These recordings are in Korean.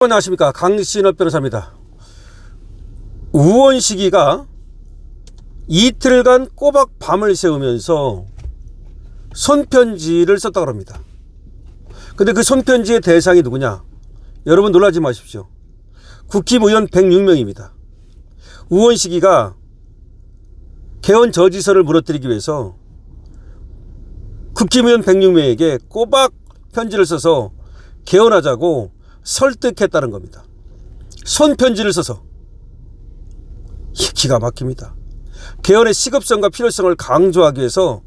안녕하십니까, 강신업 변호사입니다. 우원식이가 이틀간 꼬박 밤을 새우면서 손편지를 썼다고 합니다. 근데 그 손편지의 대상이 누구냐? 여러분 놀라지 마십시오. 국힘의원 106명입니다. 우원식이가 개헌 저지서를 무너뜨리기 위해서 국힘의원 106명에게 꼬박 편지를 써서 개헌하자고 설득했다는 겁니다. 손편지를 써서. 기가 막힙니다. 개헌의 시급성과 필요성을 강조하기 위해서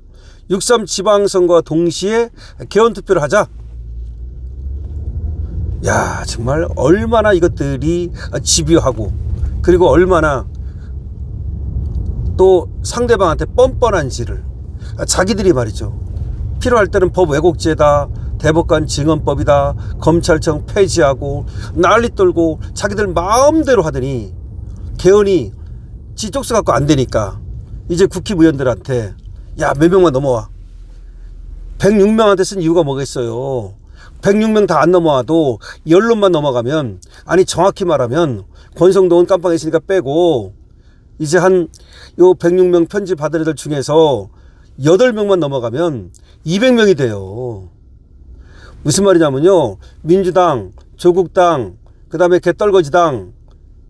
6.3 지방선거와 동시에 개헌 투표를 하자. 야, 정말 얼마나 이것들이 집요하고, 그리고 얼마나 또 상대방한테 뻔뻔한지를, 자기들이 말이죠, 필요할 때는 법 왜곡죄다, 대법관 증언법이다, 검찰청 폐지하고 난리 떨고 자기들 마음대로 하더니 개헌이 지쪽수 갖고 안 되니까 이제 국힘의원들한테 야, 몇 명만 넘어와. 106명한테 쓴 이유가 뭐겠어요. 106명 다 안 넘어와도 연론만 넘어가면, 아니 정확히 말하면 권성동은 깜빵에 있으니까 빼고 이제 한 요 106명 편지 받은 애들 중에서 8명만 넘어가면 200명이 돼요. 무슨 말이냐면요, 민주당, 조국당, 그 다음에 개떨거지당,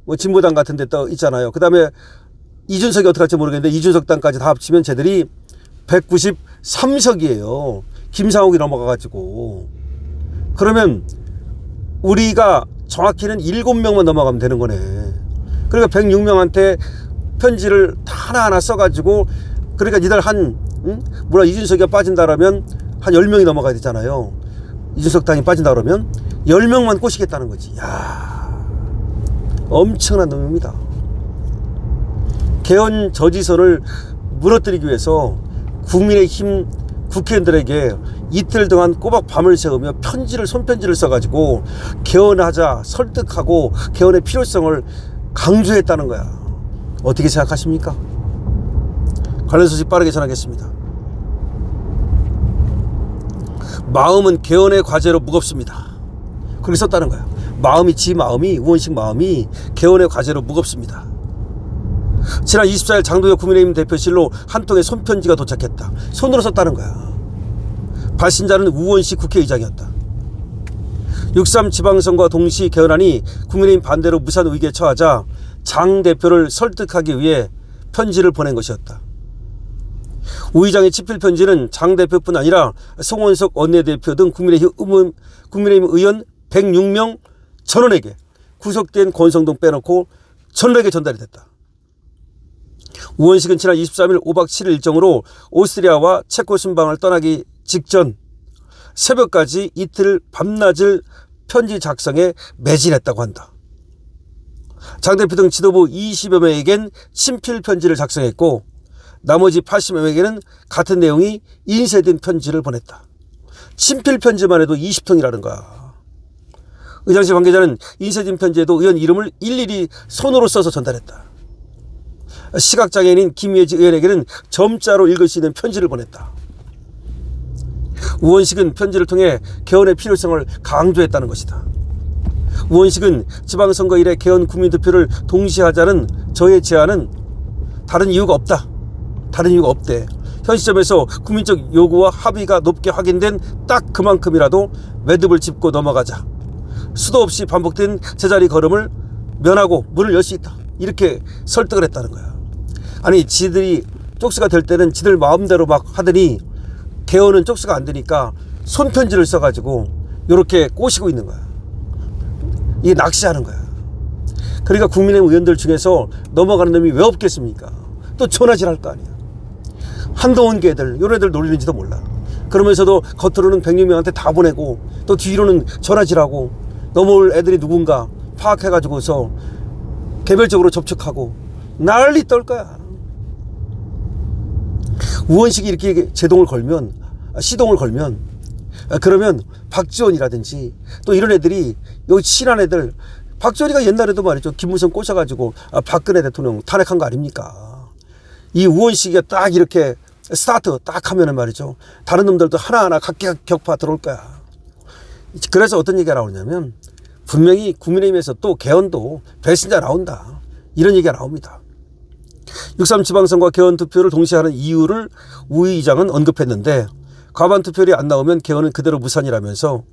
뭐 진보당 같은 데 또 있잖아요. 그 다음에 이준석이 어떻게 할지 모르겠는데 이준석 당까지 다 합치면 쟤들이 193석이에요. 김상욱이 넘어가가지고. 그러면 우리가 정확히는 7명만 넘어가면 되는 거네. 그러니까 106명한테 편지를 하나하나 써가지고, 그러니까 니들 이준석이가 빠진다라면 한 10명이 넘어가야 되잖아요. 이준석 당이 빠진다 그러면 10명만 꼬시겠다는 거지. 야, 엄청난 놈입니다. 개헌 저지선을 무너뜨리기 위해서 국민의힘 국회의원들에게 이틀 동안 꼬박 밤을 새우며 손편지를 써가지고 개헌하자 설득하고 개헌의 필요성을 강조했다는 거야. 어떻게 생각하십니까? 관련 소식 빠르게 전하겠습니다. 마음은 개헌의 과제로 무겁습니다. 그렇게 썼다는 거야. 우원식 마음이 개헌의 과제로 무겁습니다. 지난 24일 장도혁 국민의힘 대표실로 한 통의 손편지가 도착했다. 손으로 썼다는 거야. 발신자는 우원식 국회의장이었다. 6.3 지방선거와 동시 개헌안이 국민의힘 반대로 무산 의결에 처하자 장 대표를 설득하기 위해 편지를 보낸 것이었다. 우 의장의 친필 편지는 장 대표뿐 아니라 송원석 원내대표 등 국민의힘 의원 106명 전원에게, 구속된 권성동 빼놓고 전원에게 전달이 됐다. 우원식은 지난 23일 5박 7일 일정으로 오스트리아와 체코 순방을 떠나기 직전 새벽까지 이틀 밤낮을 편지 작성에 매진했다고 한다. 장 대표 등 지도부 20여 명에겐 친필 편지를 작성했고, 나머지 80여 명에게는 같은 내용이 인쇄된 편지를 보냈다. 친필 편지만 해도 20통이라는 거야. 의장실 관계자는 인쇄된 편지에도 의원 이름을 일일이 손으로 써서 전달했다. 시각장애인인 김예지 의원에게는 점자로 읽을 수 있는 편지를 보냈다. 우원식은 편지를 통해 개헌의 필요성을 강조했다는 것이다. 우원식은 지방선거 이래 개헌 국민투표를 동시에 하자는 저의 제안은 다른 이유가 없대. 현 시점에서 국민적 요구와 합의가 높게 확인된 딱 그만큼이라도 매듭을 짚고 넘어가자. 수도 없이 반복된 제자리 걸음을 면하고 문을 열 수 있다. 이렇게 설득을 했다는 거야. 아니, 지들이 쪽수가 될 때는 지들 마음대로 막 하더니 개헌은 쪽수가 안 되니까 손편지를 써가지고 이렇게 꼬시고 있는 거야. 이게 낚시하는 거야. 그러니까 국민의힘 의원들 중에서 넘어가는 놈이 왜 없겠습니까? 또 전화질 할 거 아니야. 한동훈 개들, 이런 애들 놀리는지도 몰라. 그러면서도 겉으로는 106명한테 다 보내고 또 뒤로는 전화질하고 넘어올 애들이 누군가 파악해가지고서 개별적으로 접촉하고 난리 떨 거야. 우원식이 이렇게 시동을 걸면 그러면 박지원이라든지 또 이런 애들이, 여기 친한 애들, 박지원이가 옛날에도 말이죠, 김무성 꼬셔가지고 박근혜 대통령 탄핵한 거 아닙니까? 이 우원식이 딱 이렇게 스타트 딱 하면은 말이죠, 다른 놈들도 하나하나 각계격파 들어올 거야. 그래서 어떤 얘기가 나오냐면, 분명히 국민의힘에서 또 개헌도 배신자 나온다. 이런 얘기가 나옵니다. 6.3 지방선거와 개헌 투표를 동시에 하는 이유를 우 의장은 언급했는데 과반 투표율이 안 나오면 개헌은 그대로 무산이라면서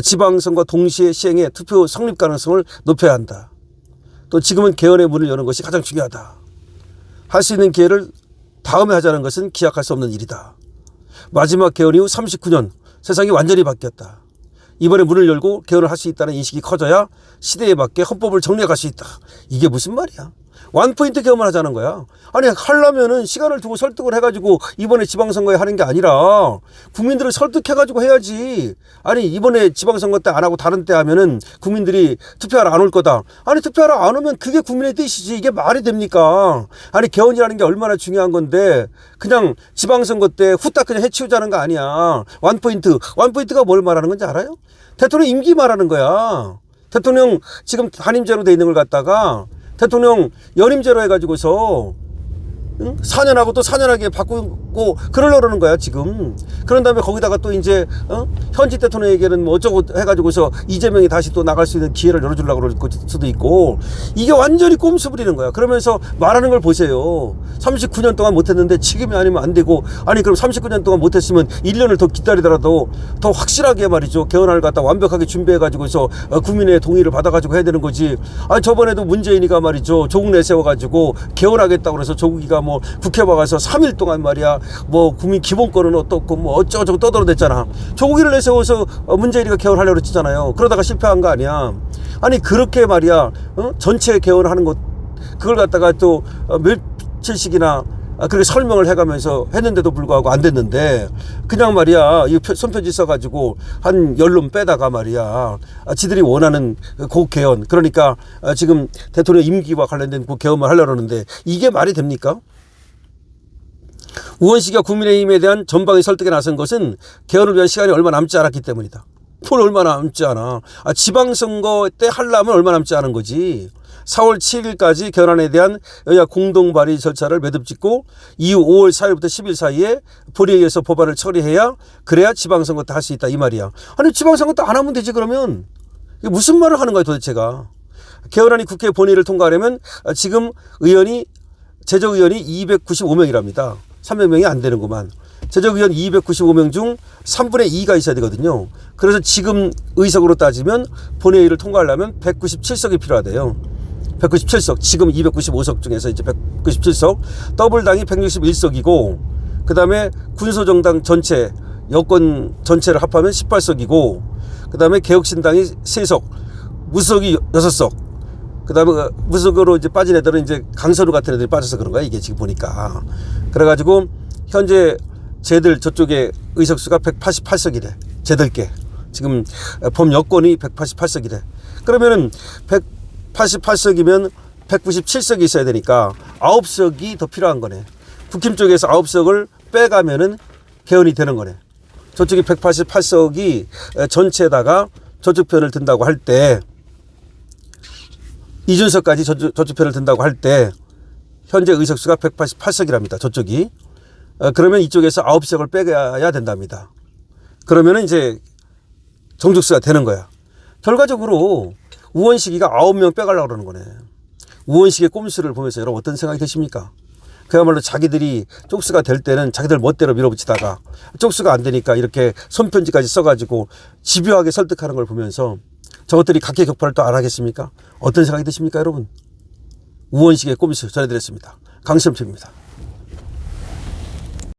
지방선거 동시에 시행해 투표 성립 가능성을 높여야 한다. 또 지금은 개헌의 문을 여는 것이 가장 중요하다. 할 수 있는 기회를 다음에 하자는 것은 기약할 수 없는 일이다. 마지막 개헌 이후 39년 세상이 완전히 바뀌었다. 이번에 문을 열고 개헌을 할 수 있다는 인식이 커져야 시대에 맞게 헌법을 정리해 갈 수 있다. 이게 무슨 말이야? 원포인트 개헌만 하자는 거야. 아니 하려면은 시간을 두고 설득을 해가지고 이번에 지방선거에 하는 게 아니라 국민들을 설득해가지고 해야지. 아니 이번에 지방선거 때 안 하고 다른 때 하면은 국민들이 투표하러 안 올 거다. 아니 투표하러 안 오면 그게 국민의 뜻이지. 이게 말이 됩니까? 아니 개헌이라는 게 얼마나 중요한 건데 그냥 지방선거 때 후딱 그냥 해치우자는 거 아니야. 원포인트가 뭘 말하는 건지 알아요? 대통령 임기 말하는 거야. 대통령 지금 단임제로 돼 있는 걸 갖다가 대통령 연임제로 해가지고서 4년하고 또 4년하게 바꾸고 그러려는 거야 지금. 그런 다음에 거기다가 또 이제 현직 대통령에게는 뭐 어쩌고 해가지고서 이재명이 다시 또 나갈 수 있는 기회를 열어주려고 그럴 수도 있고 이게 완전히 꼼수 부리는 거야. 그러면서 말하는 걸 보세요. 39년 동안 못했는데 지금이 아니면 안 되고 아니 그럼 39년 동안 못했으면 1년을 더 기다리더라도 더 확실하게 말이죠. 개헌을 갖다 완벽하게 준비해가지고서 국민의 동의를 받아가지고 해야 되는 거지. 아니 저번에도 문재인이가 말이죠. 조국 내세워가지고 개헌하겠다고 그래서 조국이가 뭐 국회 와가서 3일 동안 말이야 뭐 국민 기본권은 어떻고 뭐 어쩌고저쩌고 떠들어댔잖아. 조국이를 내세워서 문재인이가 개헌하려고 그랬잖아요. 그러다가 실패한 거 아니야. 아니 그렇게 말이야 전체 개헌하는 것 그걸 갖다가 또 며칠씩이나 그렇게 설명을 해가면서 했는데도 불구하고 안 됐는데 그냥 말이야 이 손편지 써가지고 한 열론 빼다가 말이야 지들이 원하는 그 개헌 그러니까 지금 대통령 임기와 관련된 그 개헌만 하려고 하는데 이게 말이 됩니까? 우원식이가 국민의힘에 대한 전방위 설득에 나선 것은 개헌을 위한 시간이 얼마 남지 않았기 때문이다. 뭘 얼마 남지 않아. 지방선거 때 하려면 얼마 남지 않은 거지. 4월 7일까지 개헌안에 대한 여야 공동 발의 절차를 매듭 짓고 이후 5월 4일부터 10일 사이에 본회의에서 법안을 처리해야 그래야 지방선거 때 할 수 있다 이 말이야. 아니 지방선거 때 안 하면 되지 그러면. 이게 무슨 말을 하는 거야 도대체가. 개헌안이 국회 본회의를 통과하려면 지금 제적의원이 295명이랍니다. 300명이 안 되는구만. 제적의원 295명 중 3분의 2가 있어야 되거든요. 그래서 지금 의석으로 따지면 본회의를 통과하려면 197석이 필요하대요. 197석. 지금 295석 중에서 이제 197석. 더블당이 161석이고 그 다음에 군소정당 전체 여권 전체를 합하면 18석이고 그 다음에 개혁신당이 3석 무소속이 6석 그 다음에 무소속으로 이제 빠진 애들은 이제 강선우 같은 애들이 빠져서 그런 거야 이게 지금 보니까. 그래가지고 현재 쟤들 저쪽에 의석수가 188석이래. 쟤들께 지금 법 여권이 188석이래. 그러면은 188석이면 197석이 있어야 되니까 9석이 더 필요한 거네. 국힘 쪽에서 9석을 빼가면은 개헌이 되는 거네. 저쪽이 188석이 전체에다가 저쪽 편을 든다고 할 때 이준석까지 저쪽 편을 든다고 할 때 현재 의석수가 188석이랍니다. 저쪽이. 그러면 이쪽에서 9석을 빼야 된답니다. 그러면은 이제 정족수가 되는 거야. 결과적으로 우원식이가 9명 빼가려고 그러는 거네. 우원식의 꼼수를 보면서 여러분 어떤 생각이 드십니까? 그야말로 자기들이 쪽수가 될 때는 자기들 멋대로 밀어붙이다가 쪽수가 안 되니까 이렇게 손편지까지 써가지고 집요하게 설득하는 걸 보면서 저것들이 각계격파를 또 안 하겠습니까? 어떤 생각이 드십니까 여러분? 우원식의 꼼수 전해드렸습니다. 강시험TV입니다.